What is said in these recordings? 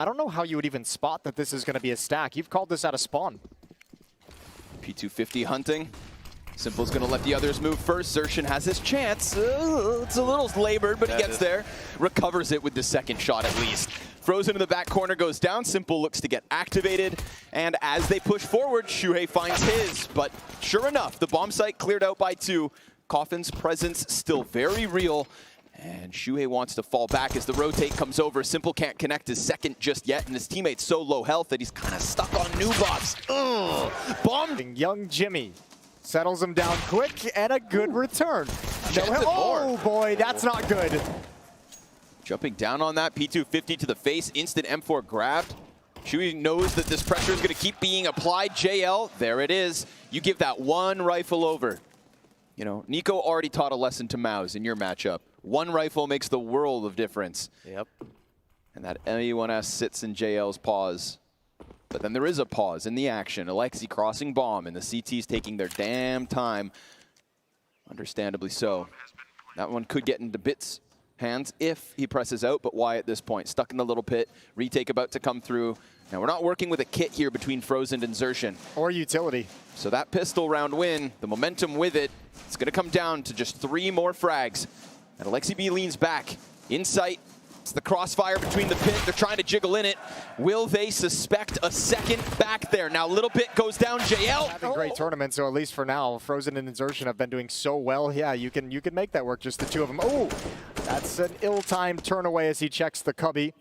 I don't know how you would even spot that this is going to be a stack. You've called this out of spawn. P250 hunting. Simple's going to let the others move first. Xerxin has his chance. It's a little labored, but he gets there. Recovers it with the second shot at least. Frozen in the back corner goes down. Simple looks to get activated. And as they push forward, Shuhei finds his. But sure enough, the bomb site cleared out by 2. Coffin's presence still very real. And Shuhei wants to fall back as the rotate comes over. Simple can't connect his second just yet, and his teammate's so low health that he's kind of stuck on new buffs. Bomb. Young Jimmy settles him down quick, and a good return. Oh boy, that's not good. Jumping down on that, P250 to the face, instant M4 grabbed. Shuhei knows that this pressure is going to keep being applied. JL, there it is. You give that one rifle over. You know, Nico already taught a lesson to MOUZ in your matchup. One rifle makes the world of difference. Yep. And that ME1S sits in JL's paws. But then there is a pause in the action. Alexi crossing bomb, and the CT's taking their damn time. Understandably so. That one could get into Bit's hands if he presses out, but why at this point? Stuck in the little pit. Retake about to come through. Now, we're not working with a kit here between Frozen and Xerxin. Or utility. So that pistol round win, the momentum with it, it's going to come down to just 3 more frags. And Alexi B leans back. In sight. It's the crossfire between the pit. They're trying to jiggle in it. Will they suspect a second back there? Now, little bit goes down. JL. Having great tournament, so at least for now, Frozen and Xerxin have been doing so well. Yeah, you can make that work, just the 2 of them. Oh, that's an ill-timed turn away as he checks the cubby.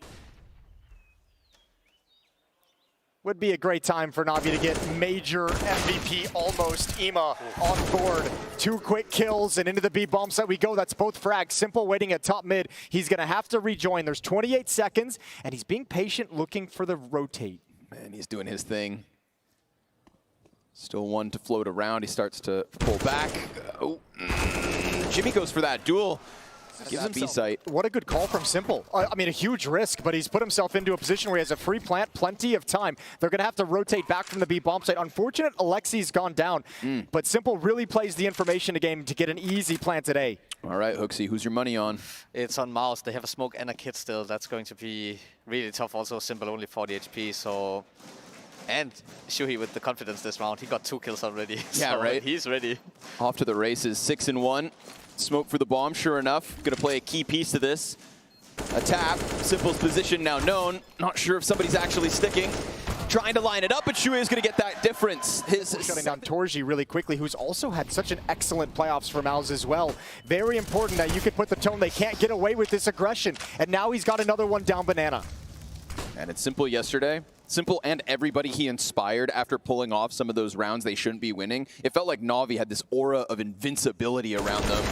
Would be a great time for Navi to get major MVP almost EMA on board. 2 quick kills and into the B bomb site we go. That's both frags. Simple waiting at top mid. He's going to have to rejoin. There's 28 seconds, and he's being patient looking for the rotate. Man, he's doing his thing. Still 1 to float around. He starts to pull back. Jimmy goes for that duel. Gives him B-site. What a good call from Simple. I mean, a huge risk, but he's put himself into a position where he has a free plant, plenty of time. They're going to have to rotate back from the B bomb site. Unfortunate, Alexi's gone down, but Simple really plays the information game to get an easy plant at A. All right, Hooksy, who's your money on? It's on MOUZ. They have a smoke and a kit still. That's going to be really tough. Also, Simple only 40 HP, so... And Shuhei with the confidence this round. He got 2 kills already. Yeah, so right. He's ready. Off to the races, 6-1. Smoke for the bomb, sure enough. Going to play a key piece to this. A tap. Simple's position now known. Not sure if somebody's actually sticking. Trying to line it up, but Shuhei is going to get that difference. Shutting down Torji really quickly, who's also had such an excellent playoffs for MOUZ as well. Very important that you could put the tone. They can't get away with this aggression. And now he's got another one down Banana. And it's Simple yesterday. Simple and everybody he inspired after pulling off some of those rounds they shouldn't be winning. It felt like Navi had this aura of invincibility around them.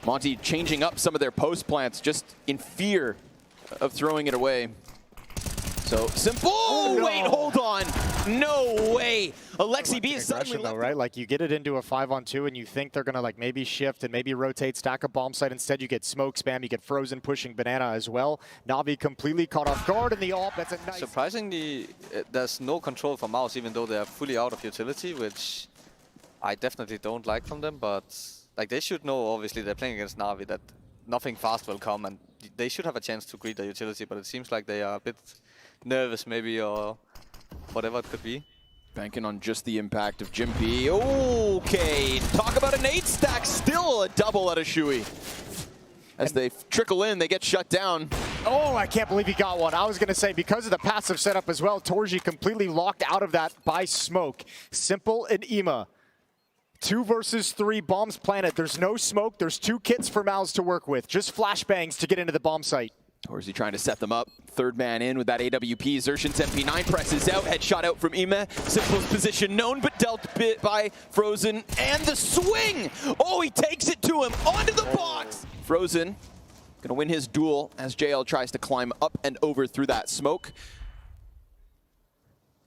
Monty changing up some of their post plants just in fear of throwing it away. So Simple, oh, no. Wait, hold on. No way. Alexi B is suddenly though, right? Like you get it into a 5-on-2 and you think they're gonna like maybe shift and maybe rotate, stack a bomb site. Instead you get smoke spam, you get Frozen pushing Banana as well. Navi completely caught off guard in the AWP. That's a nice... Surprisingly, there's no control for MOUZ, even though they are fully out of utility, which I definitely don't like from them, but like they should know, obviously they're playing against Navi, that nothing fast will come and they should have a chance to greet the utility, but it seems like they are a bit nervous maybe, or whatever it could be. Banking on just the impact of Jim P. Okay, talk about a nade stack, still a double out of Shuhei. As they trickle in, they get shut down. Oh, I can't believe he got one. I was going to say, because of the passive setup as well, Torji completely locked out of that by smoke. Simple and EMA. 2 versus 3 bombs planted. There's no smoke. There's 2 kits for MOUZ to work with. Just flashbangs to get into the bomb site. Or is he trying to set them up? 3rd man in with that AWP. Xerxin's MP9 presses out. Headshot out from Ime. Simple's position known, but dealt bit by Frozen. And the swing! Oh, he takes it to him. Onto the box! Frozen gonna win his duel as JL tries to climb up and over through that smoke.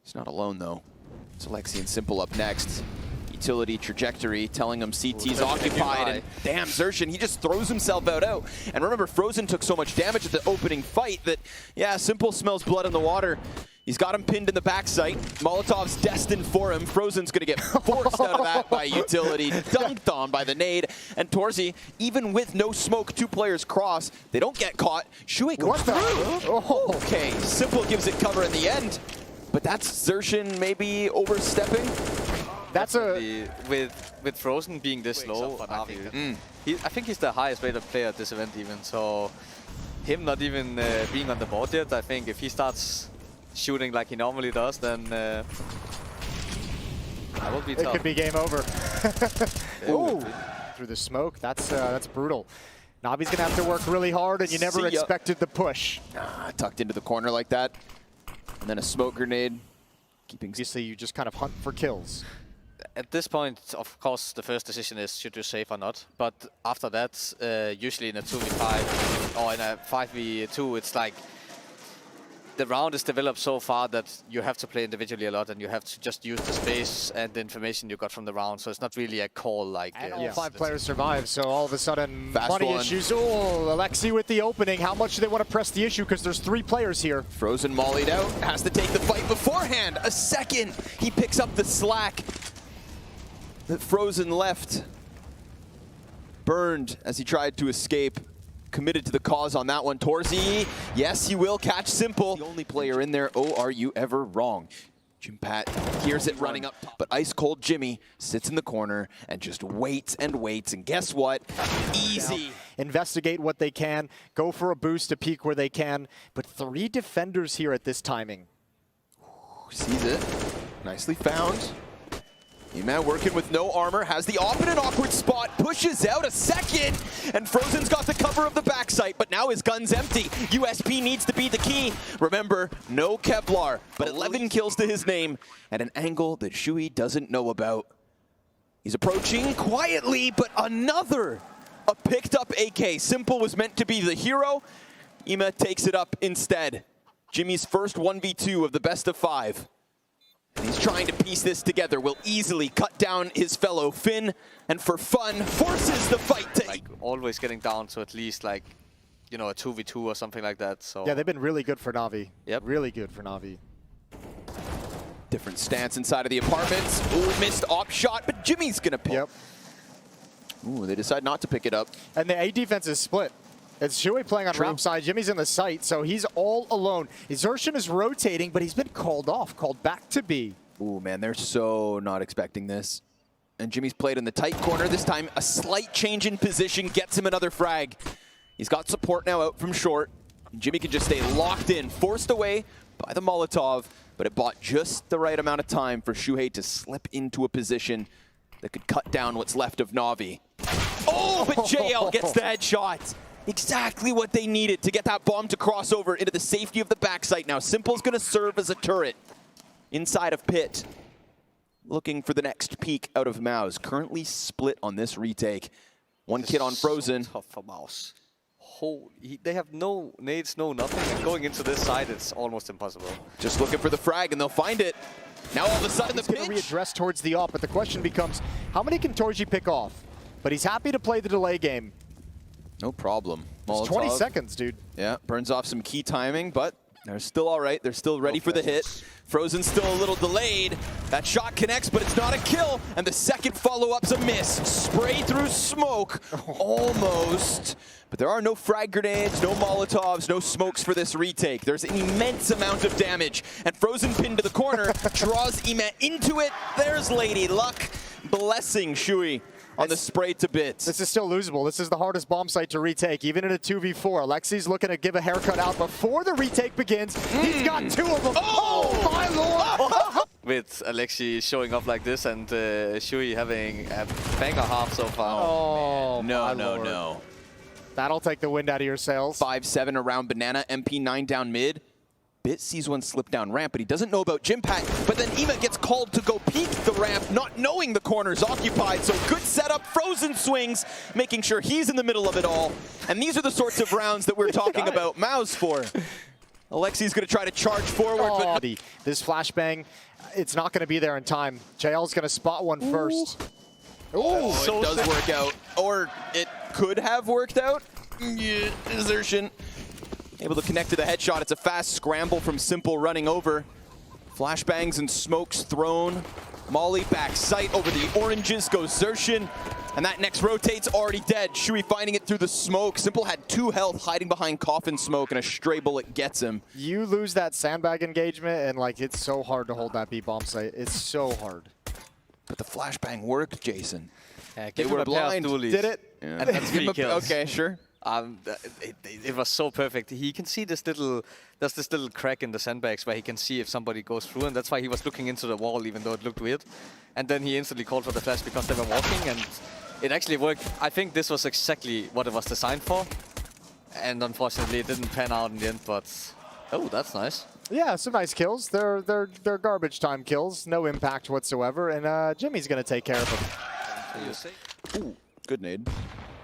He's not alone, though. It's Alexi and Simple up next. Utility trajectory telling him CT's occupied, and damn, Xerxin, he just throws himself out. And remember, Frozen took so much damage at the opening fight that, yeah, Simple smells blood in the water. He's got him pinned in the backside. Molotov's destined for him. Frozen's going to get forced out of that by utility, dunked on by the nade. And Torzy, even with no smoke, 2 players cross. They don't get caught. Shui goes through. Oh. Okay, Simple gives it cover in the end. But that's Xerxin maybe overstepping. That's with Frozen being this low, I think he's the highest rated player at this event even. So him not even being on the board yet, I think if he starts shooting like he normally does, then that will be tough. It could be game over. Ooh, through the smoke. That's brutal. Navi's gonna have to work really hard, and you never expected the push. Tucked into the corner like that, and then a smoke grenade. Obviously, you just kind of hunt for kills. At this point, of course, the first decision is should you save or not. But after that, usually in a 2v5 or in a 5v2, it's like the round is developed so far that you have to play individually a lot, and you have to just use the space and the information you got from the round. So it's not really a call like. And all 5 players survive, so all of a sudden, Fast money one. issues. Oh, Alexi with the opening. How much do they want to press the issue? Because there's 3 players here. Frozen mollied out, has to take the fight beforehand. A second, he picks up the slack that Frozen left. Burned as he tried to escape. Committed to the cause on that one. Torzy, yes, he will catch Simple. The only player in there. Oh, are you ever wrong? Jimpat hears it running up top, but ice cold Jimmy sits in the corner and just waits and waits. And guess what? Easy. Investigate what they can. Go for a boost to peek where they can. But 3 defenders here at this timing. Sees it. Nicely found. E-Man working with no armor, has the op in an awkward spot, pushes out a second, and Frozen's got the cover of the backside, but now his gun's empty. USP needs to be the key. Remember, no Kevlar, but 11 kills to his name at an angle that Shui doesn't know about. He's approaching quietly, but a picked up AK. Simple was meant to be the hero. Ima takes it up instead. Jimmy's first 1v2 of the best of 5. And he's trying to piece this together, will easily cut down his fellow Finn, and for fun, forces the fight to... Like, always getting down to at least, like, you know, a 2v2 or something like that, so... Yeah, they've been really good for Navi. Yep. Really good for Navi. Different stance inside of the apartments. Ooh, missed op shot, but Jimmy's gonna pick. Yep. Ooh, they decide not to pick it up. And the A defense is split. It's Shui playing on ramp side, Jimmy's in the site, so he's all alone. Xerxin is rotating, but he's been called off, called back to B. Ooh, man, they're so not expecting this. And Jimmy's played in the tight corner. This time, a slight change in position gets him another frag. He's got support now out from short. And Jimmy can just stay locked in, forced away by the Molotov, but it bought just the right amount of time for Shuhei to slip into a position that could cut down what's left of Navi. Oh, but JL gets the headshot. Exactly what they needed to get that bomb to cross over into the safety of the backside. Now, Simple's going to serve as a turret inside of Pit. Looking for the next peek out of MOUZ. Currently split on this retake. One kid on Frozen. So tough for MOUZ. They have no nades, no nothing, and going into this side, it's almost impossible. Just looking for the frag, and they'll find it. Now all of a sudden the pinch. He's going to readdress towards the op, but the question becomes, how many can Torji pick off? But he's happy to play the delay game. No problem. It's 20 seconds, dude. Yeah, burns off some key timing, but they're still all right. They're still ready for the hit. Frozen's still a little delayed. That shot connects, but it's not a kill. And the second follow-up's a miss. Spray through smoke, almost. But there are no frag grenades, no Molotovs, no smokes for this retake. There's an immense amount of damage. And Frozen pinned to the corner, draws Emet into it. There's Lady Luck, blessing Shui on the spray to bits. This is still losable. This is the hardest bomb site to retake, even in a 2v4. Alexi's looking to give a haircut out before the retake begins. He's got 2 of them. Oh my lord! With Alexi showing up like this and Shui having a banger half so far. Oh, no. That'll take the wind out of your sails. 5-7 around Banana, MP9 down mid. Bit sees one slip down ramp, but he doesn't know about Jimpat. But then Ema gets called to go peek the ramp, not knowing the corner's occupied. So good setup, Frozen swings, making sure he's in the middle of it all. And these are the sorts of rounds that we're talking about MOUZ for. Alexi's going to try to charge forward. But this flashbang, it's not going to be there in time. JL's going to spot one first. Ooh, so it does work out. Or it could have worked out. Yeah, Xerxin Able to connect to the headshot. It's a fast scramble from Simple running over. Flashbangs and smokes thrown. Molly back sight over the oranges goes Xerxin. And that next rotate's already dead. Shui finding it through the smoke. Simple had 2 health hiding behind coffin smoke, and a stray bullet gets him. You lose that sandbag engagement, and like it's so hard to hold that B-bomb site. It's so hard. But the flashbang worked, Jason. Yeah, They were blind. Did it? Yeah. And that's 3 kills. Okay, sure. It was so perfect. He can see this little, there's this little crack in the sandbags where he can see if somebody goes through, and that's why he was looking into the wall, even though it looked weird. And then he instantly called for the flash because they were walking, and it actually worked. I think this was exactly what it was designed for, and unfortunately it didn't pan out in the end. But oh, that's nice. Yeah, some nice kills. They're garbage time kills, no impact whatsoever, and Jimmy's gonna take care of them. You say? Ooh, good nade.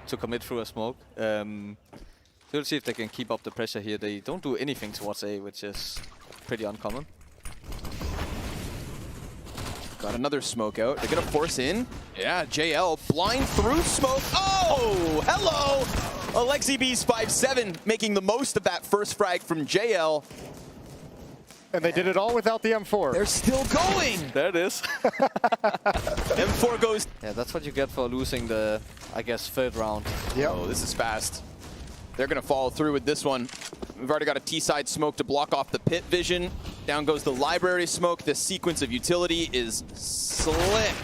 To commit through a smoke. We'll see if they can keep up the pressure here. They don't do anything towards A, which is pretty uncommon. Got another smoke out. They're gonna force in. Yeah, JL blind through smoke. Oh, hello! Alexi B's 5-7 making the most of that first frag from JL. And they did it all without the M4. They're still going. There it is. M4 goes. Yeah, that's what you get for losing the, I guess, 3rd round. Yep. Oh, this is fast. They're gonna follow through with this one. We've already got a T-side smoke to block off the pit vision. Down goes the library smoke. The sequence of utility is slick.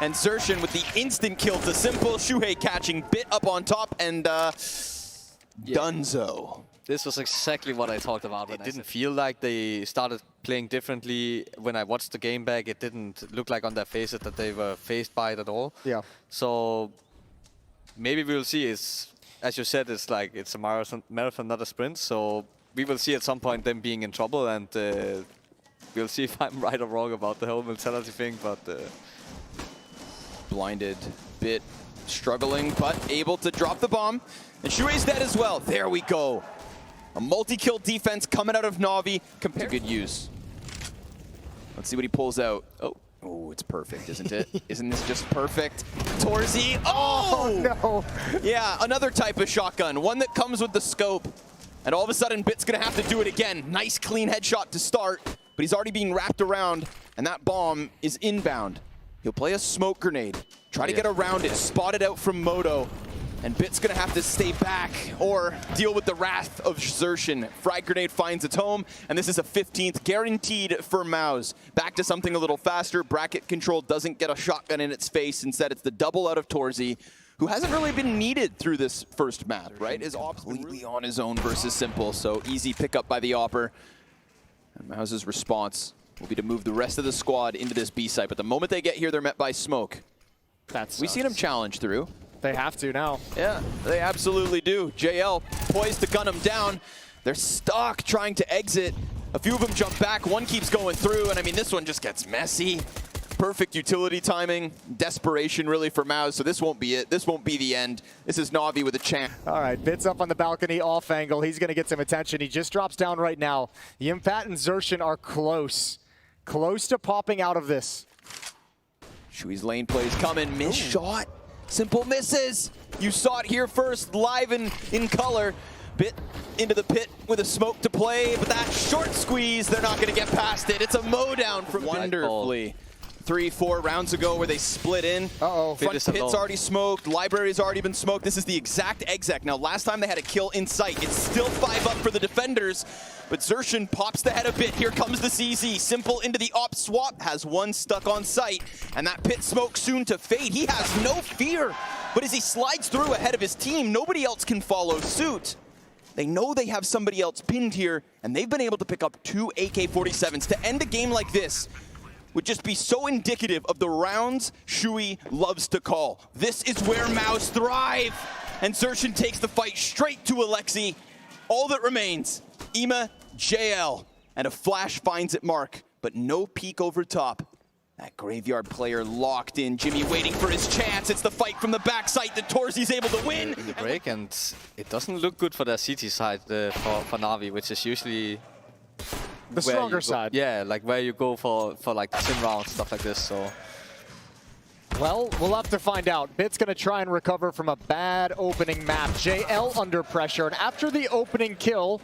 And Xerxin with the instant kill to Simple. Shuhei catching Bit up on top, and Dunzo. This was exactly what I talked about. It didn't feel like they started playing differently. When I watched the game back, it didn't look like on their faces that they were phased by it at all. Yeah. So maybe we'll see. It's, as you said, it's like it's a marathon, not a sprint. So we will see at some point them being in trouble, and we'll see if I'm right or wrong about the whole mentality thing. But Blinded, Bit struggling, but able to drop the bomb. And Shuei's dead as well. There we go. A multi-kill defense coming out of Na'Vi compared to good use. Let's see what he pulls out. Oh, it's perfect, isn't it? Isn't this just perfect? Torzy. Oh! No. Yeah, another type of shotgun. One that comes with the scope. And all of a sudden, Bit's going to have to do it again. Nice, clean headshot to start. But he's already being wrapped around. And that bomb is inbound. He'll play a smoke grenade. Try to get around it. Spot it out from Moto. And Bit's gonna have to stay back or deal with the wrath of Xerxin. Frag grenade finds its home, and this is a 15th guaranteed for MOUZ. Back to something a little faster. Bracket control doesn't get a shotgun in its face. Instead, it's the double out of Torzy, who hasn't really been needed through this first map, right? Is completely on his own versus Simple, so easy pickup by the Opper. And MOUZ's response will be to move the rest of the squad into this B site, but the moment they get here, they're met by smoke. That's We seen him challenge through. They have to now. Yeah, they absolutely do. JL poised to gun him down. They're stuck trying to exit. A few of them jump back. One keeps going through, and I mean, this one just gets messy. Perfect utility timing. Desperation, really, for MOUZ, so this won't be it. This won't be the end. This is Na'Vi with a chance. All right, Bit's up on the balcony, off angle. He's going to get some attention. He just drops down right now. Yimpat and Xerxin are close. Close to popping out of this. Shui's lane plays coming. Miss shot. Simple misses. You saw it here first, live in color. Bit into the pit with a smoke to play, but that short squeeze, they're not going to get past it. It's a mow down from wonderfully. 3-4 rounds ago where they split in. Uh-oh. Front pit's already smoked. Library's already been smoked. This is the exact exec. Now, last time they had a kill in sight. It's still 5 up for the defenders, but Xerxin pops the head a bit. Here comes the CZ. Simple into the op swap. Has one stuck on sight, and that pit smoke soon to fade. He has no fear, but as he slides through ahead of his team, nobody else can follow suit. They know they have somebody else pinned here, and they've been able to pick up 2 AK-47s. To end a game like this would just be so indicative of the rounds Shui loves to call. This is where MOUZ thrive. And Xerxin takes the fight straight to Alexi. All that remains, Ima, JL, and a flash finds it Mark, but no peek over top. That graveyard player locked in. Jimmy waiting for his chance. It's the fight from the backside that Torzi's able to win. In the break, and it doesn't look good for their CT side for Na'Vi, which is usually The stronger side. Yeah, like where you go for like 10 rounds, stuff like this. So, well, we'll have to find out. Bit's going to try and recover from a bad opening map. JL under pressure, and after the opening kill,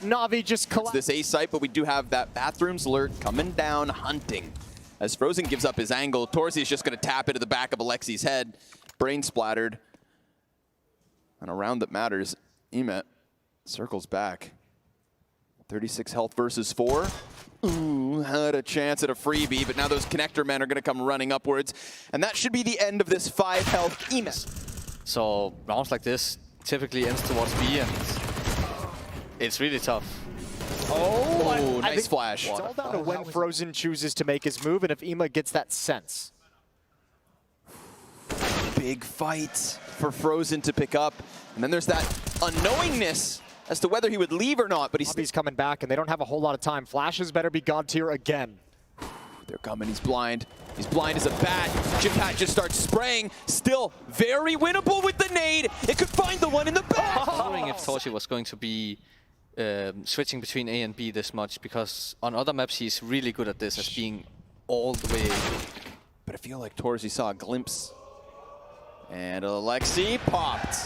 Na'Vi just collapsed. This A site, but we do have that bathrooms alert coming down, hunting. As Frozen gives up his angle, Torsi is just going to tap into the back of Alexi's head. Brain splattered. And a round that matters, Emet circles back. 36 health versus 4. Ooh, had a chance at a freebie, but now those connector men are going to come running upwards. And that should be the end of this 5 health Emet. So rounds like this typically ends towards B, and it's really tough. Oh, I nice think flash. It's all down to when Frozen chooses to make his move and if Ema gets that sense. Big fight for Frozen to pick up. And then there's that unknowingness as to whether he would leave or not, but He's coming back, and they don't have a whole lot of time. Flashes better be God tier again. They're coming, he's blind. He's blind as a bat. Jimpat just starts spraying. Still very winnable with the nade. It could find the one in the back. I'm wondering if Torsi was going to be switching between A and B this much, because on other maps he's really good at this, as being all the way. But I feel like Torsi saw a glimpse. And Alexi popped.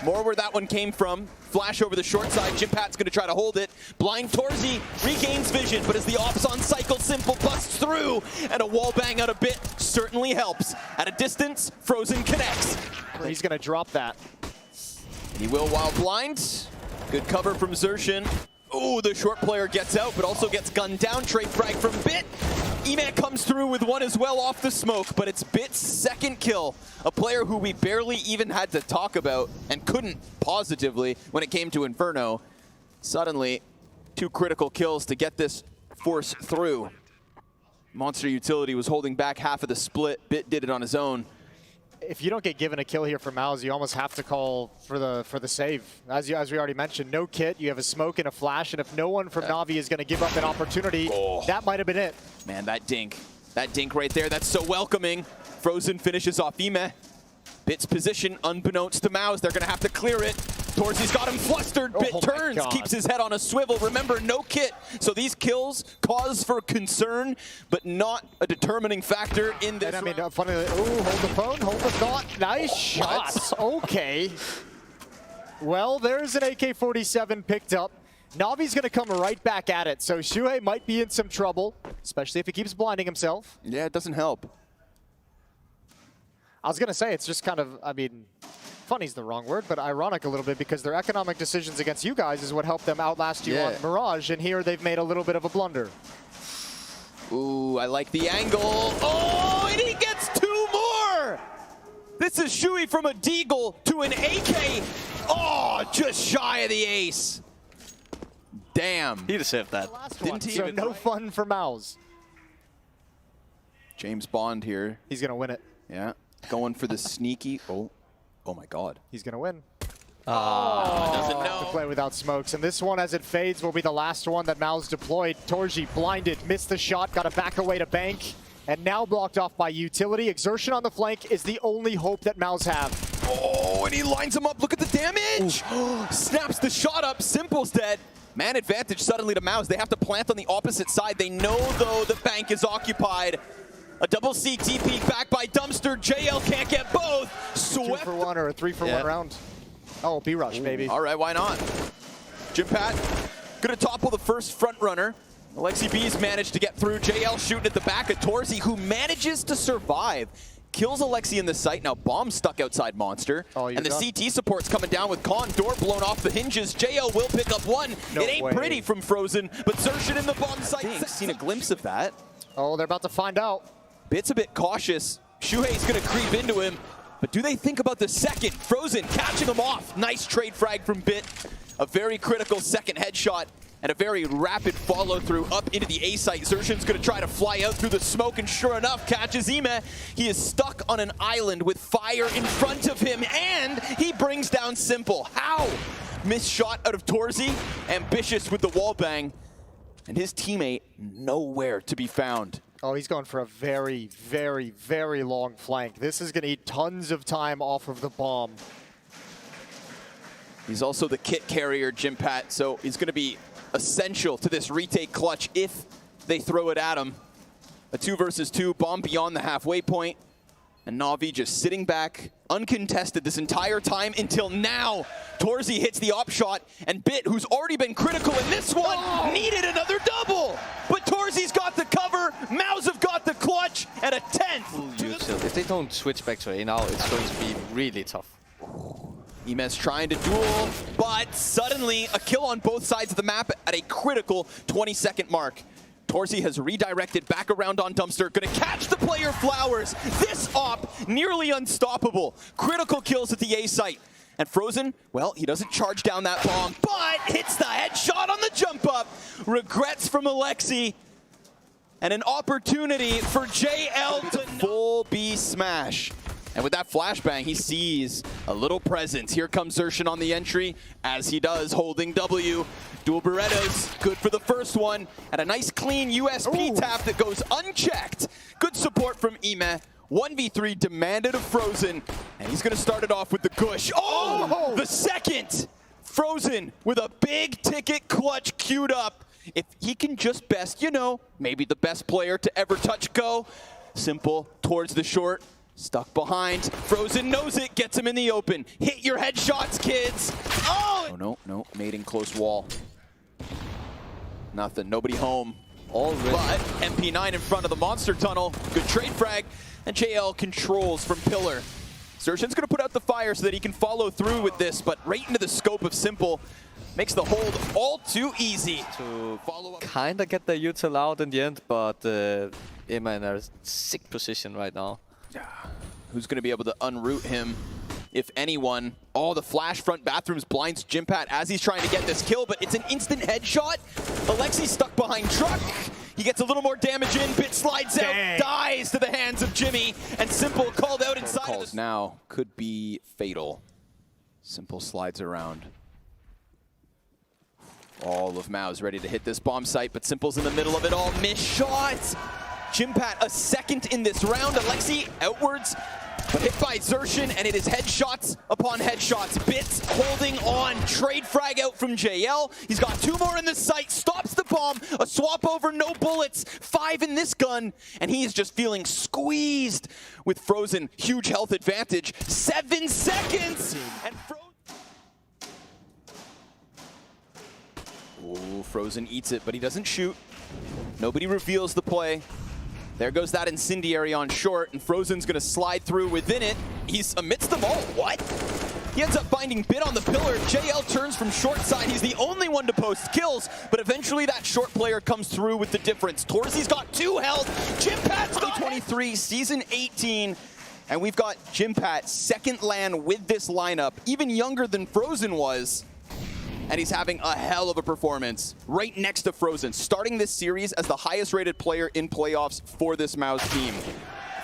More where that one came from. Flash over the short side. Jimpat's going to try to hold it. Blind Torsi regains vision, but as the ops on cycle, Simple busts through, and a wall bang out a bit certainly helps. At a distance, Frozen connects. He's going to drop that. And he will while blind. Good cover from Xerxin. Ooh, the short player gets out, but also gets gunned down. Trade frag from Bit. Eman comes through with one as well off the smoke, but it's Bit's second kill. A player who we barely even had to talk about and couldn't positively when it came to Inferno. Suddenly, 2 critical kills to get this force through. Monster Utility was holding back half of the split. Bit did it on his own. If you don't get given a kill here for MOUZ, you almost have to call for the save. As we already mentioned, no kit, you have a smoke and a flash, and if no one from Na'Vi is going to give up an opportunity, that might have been it. Man, that dink right there, that's so welcoming. Frozen finishes off Ime. Bit's position, unbeknownst to MOUZ, they're going to have to clear it. Torsi's got him flustered. Bit turns, keeps his head on a swivel. Remember, no kit. So these kills cause for concern, but not a determining factor in this. And I mean, funny. Ooh, hold the phone, hold the thought. Nice shots. Okay. Well, there's an AK-47 picked up. Na'Vi's going to come right back at it. So Shuhei might be in some trouble, especially if he keeps blinding himself. Yeah, it doesn't help. I was going to say, it's just kind of, I mean, funny's the wrong word, but ironic a little bit, because their economic decisions against you guys is what helped them outlast you on Mirage, and here they've made a little bit of a blunder. Ooh, I like the angle. Oh, and he gets 2 more! This is Shui from a Deagle to an AK. Oh, just shy of the ace. Damn. He deserved that. Didn't he So even no fun for MOUZ. James Bond here. He's going to win it. Yeah, going for the sneaky. Oh my God. He's going to win. Doesn't know. To play without smokes. And this one, as it fades, will be the last one that MOUZ deployed. Torji blinded, missed the shot, got to back away to bank, and now blocked off by Utility. Exertion on the flank is the only hope that MOUZ have. Oh, and he lines him up. Look at the damage. Snaps the shot up. Simple's dead. Man advantage suddenly to MOUZ. They have to plant on the opposite side. They know, though, the bank is occupied. A double CT peek back by Dumpster. JL can't get both. Swept. 2 for 1 or a 3 for 1 round. Oh, B-Rush, baby. All right, why not? Jimpat gonna topple the first front runner. Alexi B's managed to get through. JL shooting at the back of Torsi, who manages to survive. Kills Alexi in the site. Now bomb stuck outside Monster. And the done. CT support's coming down with Con. Door blown off the hinges. JL will pick up one. No it ain't way. Pretty from Frozen, but Xerxin in the bomb site. Seen a glimpse of that. Oh, they're about to find out. Bit's a bit cautious. Shuhei's gonna creep into him. But do they think about the second? Frozen catching him off. Nice trade frag from Bit. A very critical second headshot and a very rapid follow through up into the A site. Xerxin's gonna try to fly out through the smoke, and sure enough, catches Ime. He is stuck on an island with fire in front of him, and he brings down Simple. How? Missed shot out of Torsi. Ambitious with the wall bang. And his teammate nowhere to be found. Oh, he's going for a very, very, very long flank. This is going to eat tons of time off of the bomb. He's also the kit carrier, Jimpat, so he's going to be essential to this retake clutch if they throw it at him. A 2 versus 2, bomb beyond the halfway point, and Na'Vi just sitting back, uncontested this entire time until now. Torzy hits the op shot, and Bit, who's already been critical in this one, needed another double. But Torzy's got the cover, MOUZ have got the clutch, and a 10th. If they don't switch back to A now, it's going to be really tough. Imez trying to duel, but suddenly a kill on both sides of the map at a critical 20-second mark. Torzy has redirected back around on Dumpster, gonna catch the player Flowers. This op, nearly unstoppable. Critical kills at the A site. And Frozen, well, he doesn't charge down that bomb, but hits the headshot on the jump up. Regrets from Alexi. And an opportunity for JL to full B smash. And with that flashbang, he sees a little presence. Here comes Zershin on the entry, as he does, holding W. Dual Berettas, good for the first one. And a nice clean USP tap that goes unchecked. Good support from Ime. 1v3 demanded of Frozen. And he's going to start it off with the Gush. Oh, the second! Frozen with a big ticket clutch queued up. If he can just best, you know, maybe the best player to ever touch Go. Simple towards the short. Stuck behind. Frozen knows it, gets him in the open. Hit your headshots, kids. Oh! No. Nading close wall. Nothing. Nobody home. Already. But MP9 in front of the monster tunnel. Good trade frag. And JL controls from Pillar. Zershin's going to put out the fire so that he can follow through with this, but right into the scope of Simple. Makes the hold all too easy to follow up. Kinda get their util out in the end, but Emma in a sick position right now. Who's going to be able to unroot him, if anyone? Oh, the flash front bathrooms blinds Jimpat as he's trying to get this kill, but it's an instant headshot. Alexi stuck behind truck. He gets a little more damage in. Bit slides out, dies to the hands of Jimmy, and Simple called out inside. Calls now could be fatal. Simple slides around. All of MOUZ ready to hit this bomb site, but Simple's in the middle of it all. Missed shots. Jimpat a second in this round. Alexi outwards, but hit by Zershin, and it is headshots upon headshots. Bits holding on. Trade frag out from JL. He's got 2 more in the sight. Stops the bomb. A swap over, no bullets. 5 in this gun, and he is just feeling squeezed with Frozen. Huge health advantage. 7 seconds, and Frozen eats it, but he doesn't shoot. Nobody reveals the play. There goes that incendiary on short, and Frozen's gonna slide through within it. He's amidst them all. What? He ends up finding Bit on the pillar. JL turns from short side. He's the only one to post kills, but eventually that short player comes through with the difference. Torzy's got 2 health. Jimpat's got 23, season 18. And we've got Jimpat, second LAN with this lineup, even younger than Frozen was. And he's having a hell of a performance right next to Frozen, starting this series as the highest rated player in playoffs for this MOUZ team.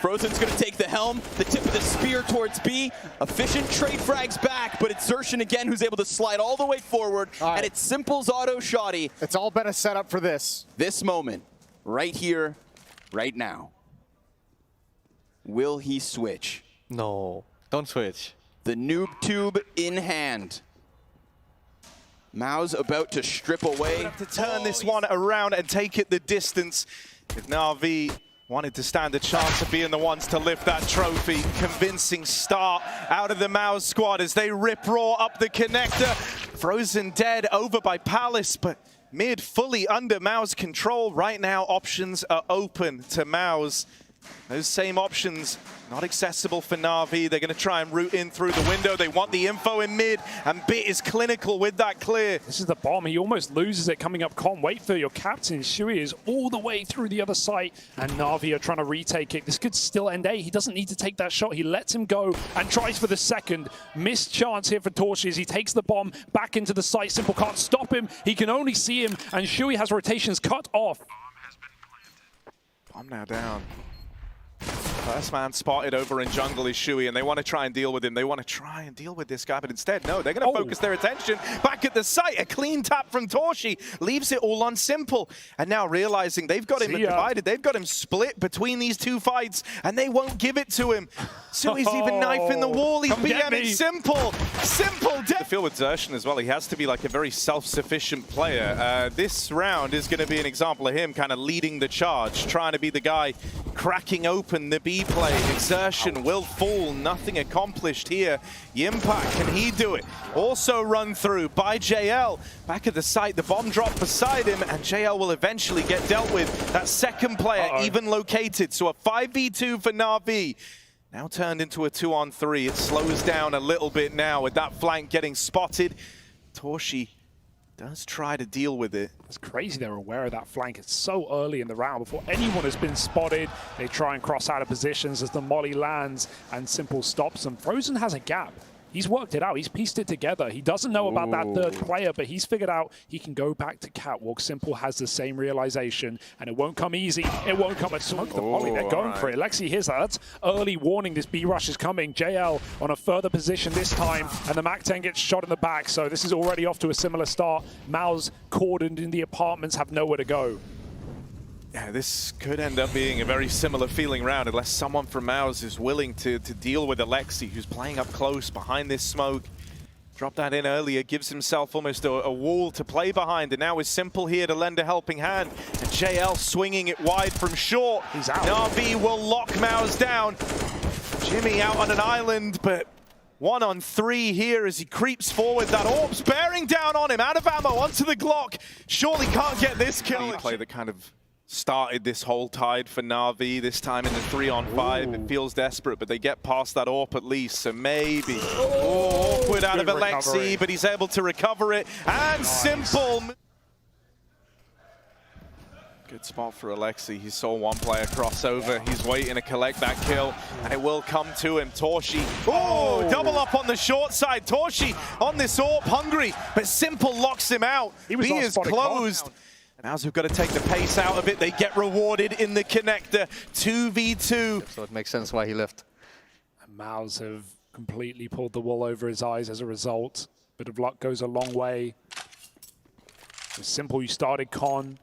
Frozen's gonna take the helm, the tip of the spear towards B. Efficient trade frags back, but it's Zershin again who's able to slide all the way forward, and it's Simple's auto shoddy. It's all been a setup for this. This moment, right here, right now. Will he switch? No, don't switch. The noob tube in hand. MOUZ about to strip away. Have to turn this one around and take it the distance. If Na'Vi wanted to stand a chance of being the ones to lift that trophy. Convincing start out of the MOUZ squad as they rip raw up the connector. Frozen dead over by Palace, but mid fully under MOUZ control. Right now, options are open to MOUZ. Those same options not accessible for Na'Vi. They're going to try and route in through the window. They want the info in mid, and Bit is clinical with that clear. This is the bomb. He almost loses it coming up. Can't wait for your captain. Shui is all the way through the other site, and Na'Vi are trying to retake it. This could still end A. He doesn't need to take that shot. He lets him go and tries for the second. Missed chance here for Torches. He takes the bomb back into the site. Simple can't stop him. He can only see him, and Shui has rotations cut off. Bomb now down. First man spotted over in jungle is Shui, and they want to try and deal with him. They want to try and deal with this guy, but instead, no, they're going to focus their attention back at the site. A clean tap from Torshi leaves it all on Simple. And now realizing they've got him divided, they've got him split between these two fights, and they won't give it to him. Sui's even knifing the wall. He's BMing Simple. Simple dead. I feel with Zershin as well, he has to be like a very self-sufficient player. This round is going to be an example of him kind of leading the charge, trying to be the guy cracking open the B play. Exertion will fall, nothing accomplished here. Impact, can he do it? Also run through by JL. Back at the site, the bomb drop beside him, and JL will eventually get dealt with. That second player even located, so a 5v2 for Na'Vi. Now turned into a 2-on-3. It slows down a little bit now with that flank getting spotted. Torshi does try to deal with it. It's crazy they're aware of that flank. It's so early in the round before anyone has been spotted. They try and cross out of positions as the molly lands and Simple stops them. Frozen has a gap. He's worked it out. He's pieced it together. He doesn't know about that third player, but he's figured out he can go back to catwalk. Simple has the same realization, and it won't come easy. It won't come at smoke the molly. They're going for it. Lexi hears that. That's early warning. This B rush is coming. JL on a further position this time, and the MAC-10 gets shot in the back. So this is already off to a similar start. MOUZ cordoned in the apartments, have nowhere to go. Yeah, this could end up being a very similar feeling round unless someone from MOUZ is willing to deal with Alexi, who's playing up close behind this smoke. Dropped that in earlier, gives himself almost a wall to play behind, and now is Simple here to lend a helping hand. And JL swinging it wide from short. He's out. Na'Vi will lock MOUZ down. Jimmy out on an island, but 1-on-3 here as he creeps forward. That orb's bearing down on him, out of ammo, onto the Glock. Surely can't get this kill. Play that kind of started this whole tide for Na'Vi, this time in the 3-on-5. It feels desperate, but they get past that AWP at least, so maybe. Awkward out of Alexi, but he's able to recover it. And nice. Simple. Good spot for Alexi. He saw one player cross over. He's waiting to collect that kill, and it will come to him. Torshi. Oh, double up on the short side. Torshi on this AWP, hungry, but Simple locks him out. He is closed. And as we've got to take the pace out of it, they get rewarded in the connector. 2v2. So it makes sense why he left. And MOUZ have completely pulled the wool over his eyes as a result. Bit of luck goes a long way. It's Simple, you started con.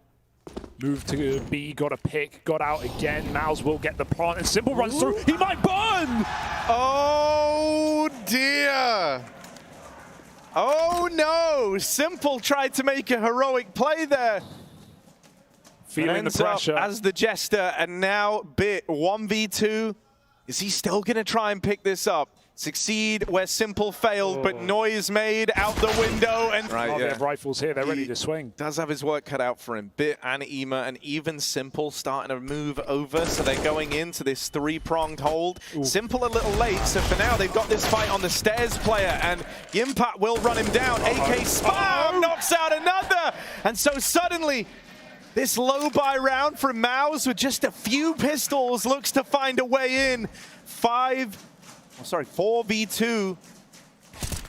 Moved to B, got a pick, got out again. MOUZ will get the plant, and Simple runs through. He might burn! Oh dear! Oh no! Simple tried to make a heroic play there. Feeling the pressure. As the Jester, and now Bit 1v2. Is he still going to try and pick this up? Succeed where Simple failed, but noise made out the window. And they have rifles here, they're ready to swing. Does have his work cut out for him. Bit and Ema and even Simple starting to move over, so they're going into this three-pronged hold. Simple a little late, so for now they've got this fight on the stairs player, and Impact will run him down. AK Spam knocks out another, and so suddenly this low buy round from MOUZ with just a few pistols looks to find a way in. 4v2.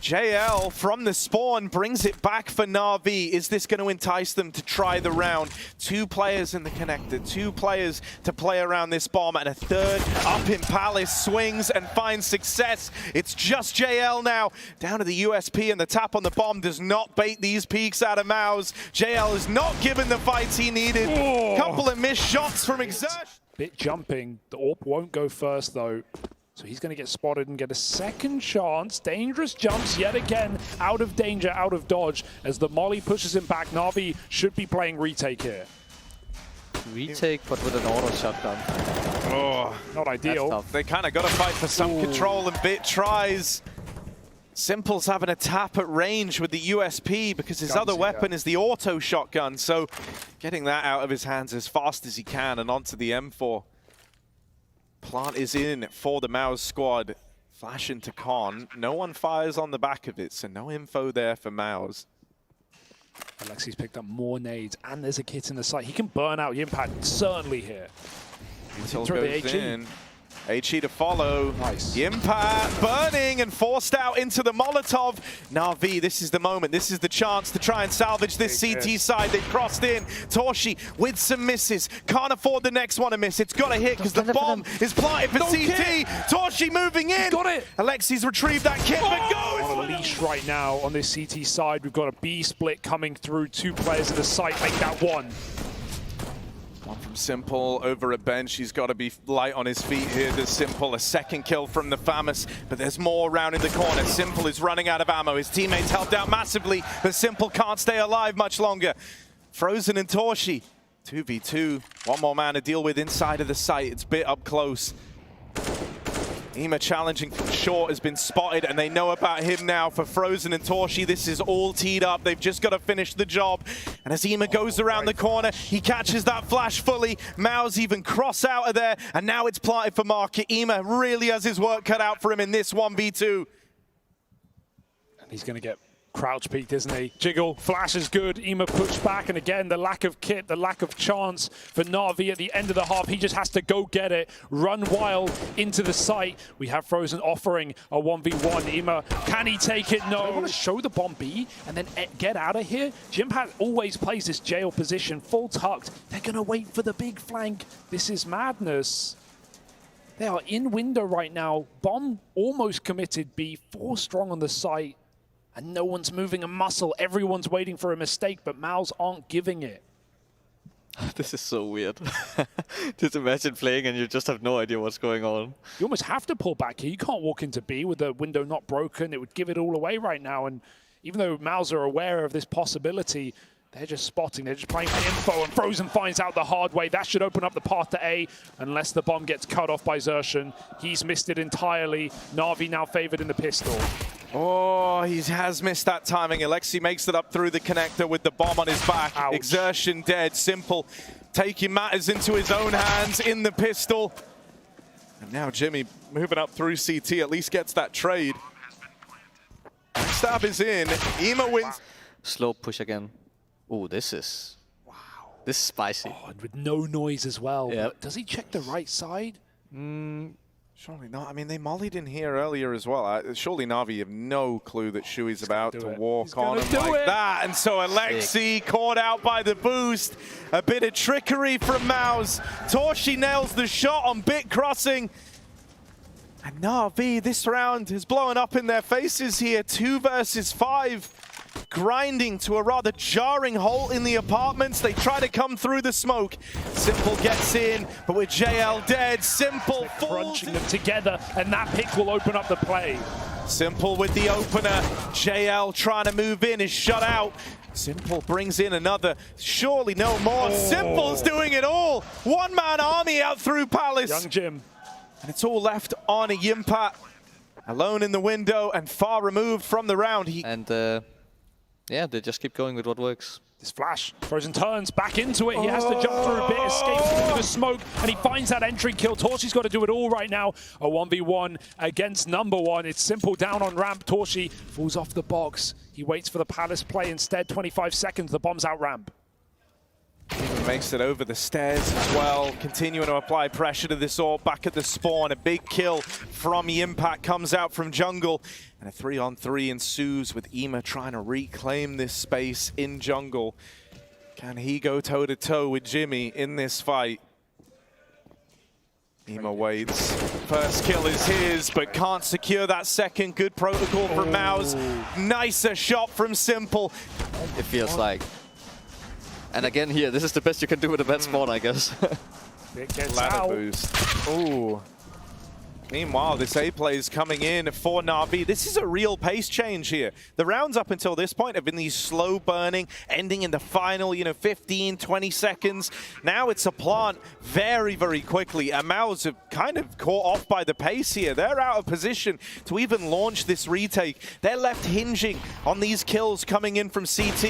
JL from the spawn brings it back for Na'Vi. Is this going to entice them to try the round? 2 players in the connector, 2 players to play around this bomb, and a third up in Palace swings and finds success. It's just JL now. Down to the USP, and the tap on the bomb does not bait these peaks out of MOUZ. JL is not given the fights he needed. Couple of missed shots from Exertion. Bit jumping. The AWP won't go first though. So he's going to get spotted and get a second chance. Dangerous jumps yet again, out of danger, out of dodge, as the molly pushes him back. Na'Vi should be playing retake here. Retake, but with an auto shotgun. Oh, not ideal. They kind of got to fight for some control, and Bit tries. Simple's having a tap at range with the USP because his other weapon is the auto shotgun. So getting that out of his hands as fast as he can and onto the M4. Plant is in for the MOUZ squad. Flash into con. No one fires on the back of it, so no info there for MOUZ. Alexi's picked up more nades, and there's a kit in the site. He can burn out Impact, certainly here. Until goes in. HE to follow. Nice. Impact burning and forced out into the Molotov. Na'Vi, this is the moment. This is the chance to try and salvage this CT side. They've crossed in. Torshi with some misses. Can't afford the next one to miss. It's got to hit because the bomb is planted for CT. Torshi moving in. Got it. Alexi's retrieved that kit, but goes. On a leash right now on this CT side. We've got a B split coming through. 2 players at the site. Make that one. One from Simple over a bench. He's got to be light on his feet here. There's Simple, a second kill from the Famous, but there's more around in the corner. Simple is running out of ammo. His teammates helped out massively, but Simple can't stay alive much longer. Frozen and Torshi 2v2. One more man to deal with inside of the site. It's a bit up close. EMA challenging from short has been spotted, and they know about him now. For Frozen and Torshi, this is all teed up. They've just got to finish the job. And as EMA goes around the corner, he catches that flash fully. MOUZ even cross out of there, and now it's planted for Market. EMA really has his work cut out for him in this 1v2. And he's going to get crouch peeked, isn't he? Jiggle, flash is good. EMA pushed back, and again, the lack of kit, the lack of chance for Na'Vi at the end of the half. He just has to go get it, run wild into the site. We have Frozen offering a 1v1. EMA, can he take it? No. They want to show the bomb B and then get out of here. Jimpat always plays this jail position, full tucked. They're going to wait for the big flank. This is madness. They are in window right now. Bomb almost committed B, 4 strong on the site. And no one's moving a muscle. Everyone's waiting for a mistake, but MOUZ aren't giving it. This is so weird. Just imagine playing and you just have no idea what's going on. You almost have to pull back here. You can't walk into B with the window not broken. It would give it all away right now. And even though MOUZ are aware of this possibility, they're just spotting. They're just playing for info. And Frozen finds out the hard way. That should open up the path to A, unless the bomb gets cut off by Xerxen. He's missed it entirely. Na'Vi now favored in the pistol. Oh, he has missed that timing. Alexi makes it up through the connector with the bomb on his back. Ouch. Exertion dead. Simple taking matters into his own hands in the pistol. And now Jimmy moving up through CT at least gets that trade. Stab is in. EMA wins. Slow push again. Oh, this is... Wow. This is spicy. Oh, and with no noise as well. Yep. Does he check the right side? Surely not. I mean, they mollied in here earlier as well. Surely Na'Vi have no clue that Shui's about to walk on him like that. And so Alexi caught out by the boost. A bit of trickery from MOUZ. Torshi nails the shot on bit crossing. And Na'Vi, this round is blowing up in their faces here. 2 versus 5. Grinding to a rather jarring hole in the apartments. They try to come through the smoke. Simple gets in, but with JL dead, Simple falls. Crunching them together, and that pick will open up the play. Simple with the opener. JL trying to move in is shut out. Simple brings in another. Surely no more. Simple's doing it all. One-man army out through Palace. Young Jim. And it's all left on a Yimpat. Alone in the window and far removed from the round. Yeah, they just keep going with what works. This flash, Frozen turns back into it. He has to jump through a bit, escapes through the smoke, and he finds that entry kill. Torshi's got to do it all right now. A 1v1 against number 1. It's Simple down on ramp. Torshi falls off the box. He waits for the Palace play instead. 25 seconds, the bomb's out ramp. Even makes it over the stairs as well, continuing to apply pressure to this AWP back at the spawn. A big kill from Impact comes out from jungle, and a 3-on-3 ensues with EMA trying to reclaim this space in jungle. Can he go toe-to-toe with Jimmy in this fight? EMA waits. First kill is his, but can't secure that second. Good protocol from MOUZ. Nicer shot from Simple. It feels like. And again here, this is the best you can do with a bad spawn, I guess. It gets Ladder out. boost. Ooh. Meanwhile, this A play is coming in for Na'Vi. This is a real pace change here. The rounds up until this point have been these slow burning, ending in the final, 15, 20 seconds. Now it's a plant very, very quickly. And MOUZ have kind of caught off by the pace here. They're out of position to even launch this retake. They're left hinging on these kills coming in from CT.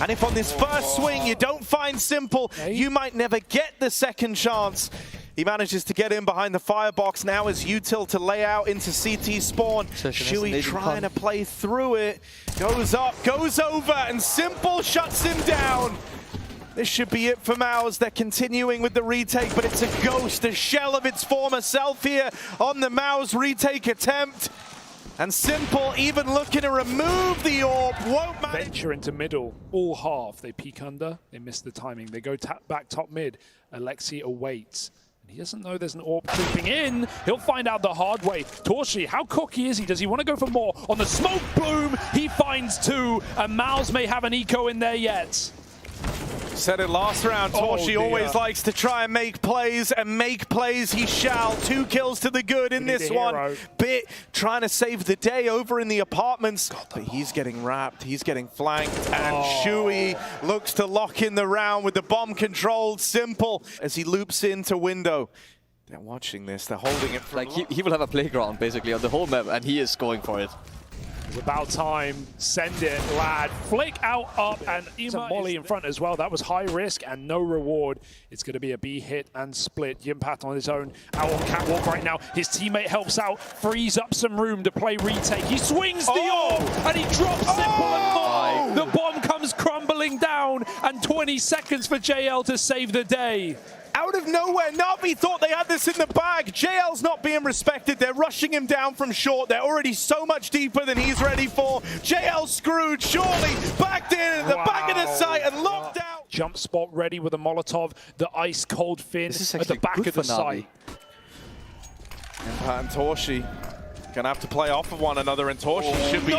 And if on this first swing you don't find Simple, you might never get the second chance. He manages to get in behind the firebox. Now is util to lay out into CT spawn. Shui trying to play through it. Goes up, goes over, and Simple shuts him down. This should be it for MOUZ. They're continuing with the retake, but it's a ghost, a shell of its former self here on the MOUZ retake attempt. And Simple even looking to remove the AWP. Won't manage. Venture into middle, all half. They peek under, they miss the timing. They go back top mid. Alexi awaits. He doesn't know there's an AWP creeping in. He'll find out the hard way. Torshi, how cocky is he? Does he want to go for more? On the smoke boom, he finds 2, and MOUZ may have an eco in there yet. Said it last round, Torshi always likes to try and make plays he shall. 2 kills to the good in this one. Bit trying to save the day over in the apartments, but he's getting wrapped, he's getting flanked, and Shui looks to lock in the round with the bomb controlled. Simple as he loops into window. They're watching this, they're holding it for Like he will have a playground basically on the whole map, and he is going for it. It's about time. Send it, lad. Flick out, up, and Ima Molly in front as well. That was high risk and no reward. It's going to be a B hit and split. Yimpat on his own, out on catwalk right now. His teammate helps out, frees up some room to play retake. He swings the orb, and he drops Simple and more. The bomb comes crumbling down, and 20 seconds for JL to save the day. Out of nowhere, Na'Vi thought they had this in the bag. JL's not being respected. They're rushing him down from short. They're already so much deeper than he's ready for. JL screwed, surely backed in at the back of the site and locked out. Jump spot ready with a Molotov. The ice cold fin at the back of the site. Yimpat and Torshi gonna have to play off of one another, and Torshi should be.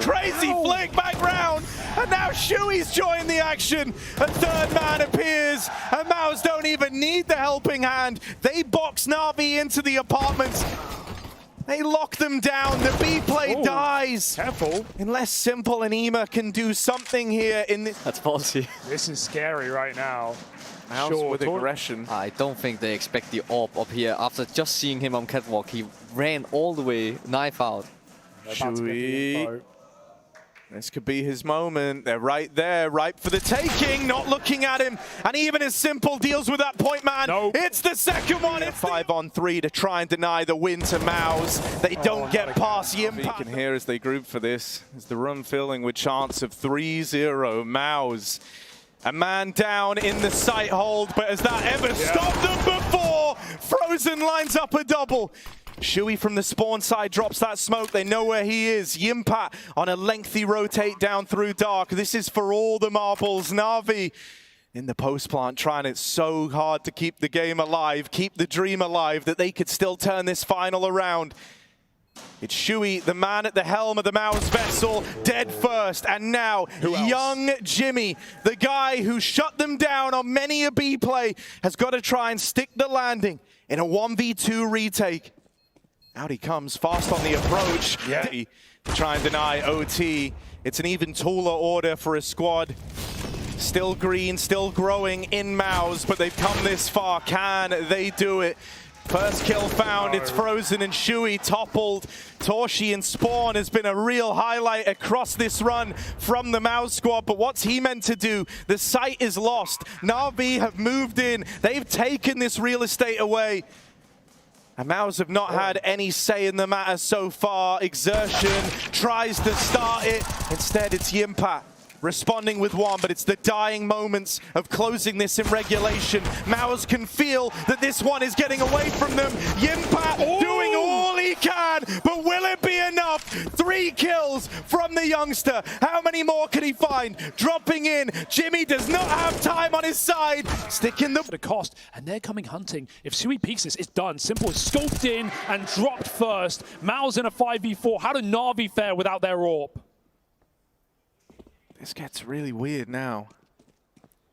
Crazy flick back round, and now Shui's joined the action. A third man appears, and MOUZ don't even need the helping hand. They box Na'Vi into the apartments. They lock them down. The B play dies. Careful. Unless Simple and Ima can do something here in this. That's falsy. This is scary right now. MOUZ with aggression. I don't think they expect the orb up here. After just seeing him on catwalk, he ran all the way, knife out. Shui. This could be his moment. They're right there, ripe for the taking, not looking at him. And even as Simple deals with that point man, it's the second one. It's 5-on-3 to try and deny the win to MOUZ. They don't get past Yimpat. You can hear as they group for this, as the room filling with chance of 3-0. MOUZ, a man down in the site hold, but has that ever stopped them before? Frozen lines up a double. Shui from the spawn side drops that smoke. They know where he is. Yimpat on a lengthy rotate down through dark. This is for all the marbles. Na'Vi in the post plant trying it so hard to keep the game alive, keep the dream alive that they could still turn this final around. It's Shui, the man at the helm of the MOUZ vessel, dead first. And now, young Jimmy, the guy who shut them down on many a B play, has got to try and stick the landing in a 1v2 retake. Out he comes, fast on the approach. To try and deny OT. It's an even taller order for a squad. Still green, still growing in MOUZ, but they've come this far. Can they do it? First kill found, it's Frozen and Shui toppled. Torshi and Spawn has been a real highlight across this run from the MOUZ squad, but what's he meant to do? The site is lost. Na'Vi have moved in. They've taken this real estate away. And MOUZ have not had any say in the matter so far. Exertion tries to start it. Instead, it's Yimpat responding with one, but it's the dying moments of closing this in regulation. MOUZ can feel that this one is getting away from them. Yimpat doing all he can, but will it be enough? 3 kills from the youngster. How many more can he find? Dropping in. Jimmy does not have time on his side. Sticking the cost, and they're coming hunting. If Sui peeks this, it's done. Simple is scoped in and dropped first. MOUZ in a 5v4. How do Na'Vi fare without their orb? This gets really weird now.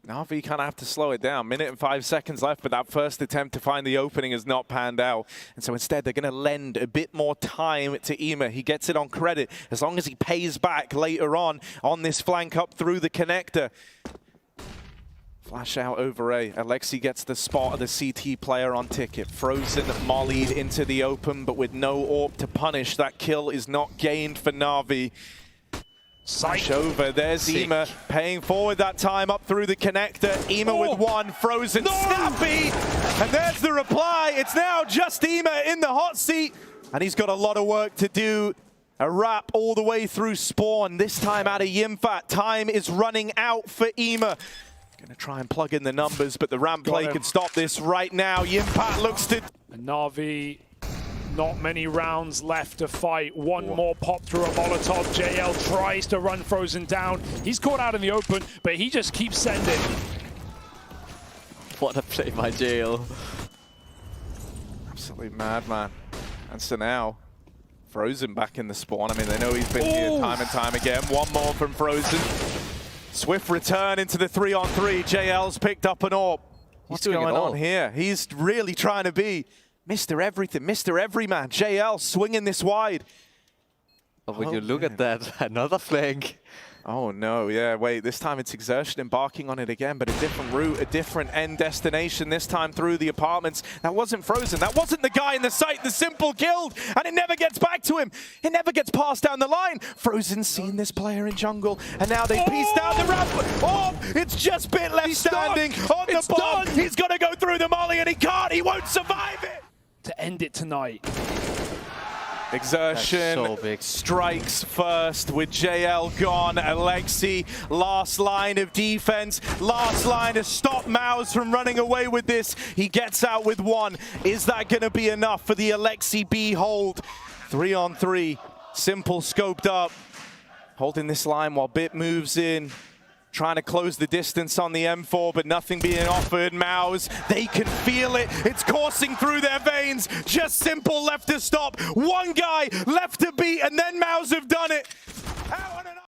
Na'Vi kind of have to slow it down. 1 minute and 5 seconds left, but that first attempt to find the opening has not panned out. And so instead, they're going to lend a bit more time to Ima. He gets it on credit as long as he pays back later on this flank up through the connector. Flash out over A. Alexi gets the spot of the CT player on ticket. Frozen mollied into the open, but with no orb to punish. That kill is not gained for Na'Vi. Flash over, there's Ima paying forward that time up through the connector. Ima with one, Frozen, snappy, and there's the reply. It's now just Ima in the hot seat, and he's got a lot of work to do. A wrap all the way through Spawn, this time out of Yimpat. Time is running out for Ima. Gonna try and plug in the numbers, but the ramp play can stop this right now. Yimpat looks to... And Na'Vi, not many rounds left to fight. One more pop through a Molotov. JL tries to run Frozen down. He's caught out in the open, but he just keeps sending. What a play by JL. Absolutely mad, man. And so now, Frozen back in the spawn. I mean, they know he's been here time and time again. One more from Frozen. Swift return into the 3-on-3. JL's picked up an AWP. What's doing it going all. on here? He's really trying to be Mr. Everything, Mr. Everyman. JL swinging this wide. But when you look at that, another flank. Oh no, yeah, wait, this time it's Exertion embarking on it again, but a different route, a different end destination, this time through the apartments. That wasn't Frozen, that wasn't the guy in the site, the Simple killed, and it never gets back to him. It never gets passed down the line. Frozen's seen this player in jungle, and now they pieced out the ramp. Oh, it's just bit left standing on the bomb. He's got to go through the molly, and he can't, he won't survive it. To end it tonight. Exertion So big. strikes first with JL gone. Alexi, last line of defense, last line to stop MOUZ from running away with this. He gets out with one. Is that going to be enough for the Alexi B hold? 3-on-3, Simple scoped up, holding this line while Bit moves in. Trying to close the distance on the M4, but nothing being offered. MOUZ, they can feel it. It's coursing through their veins. Just Simple left to stop. One guy left to beat, and then MOUZ have done it. Out and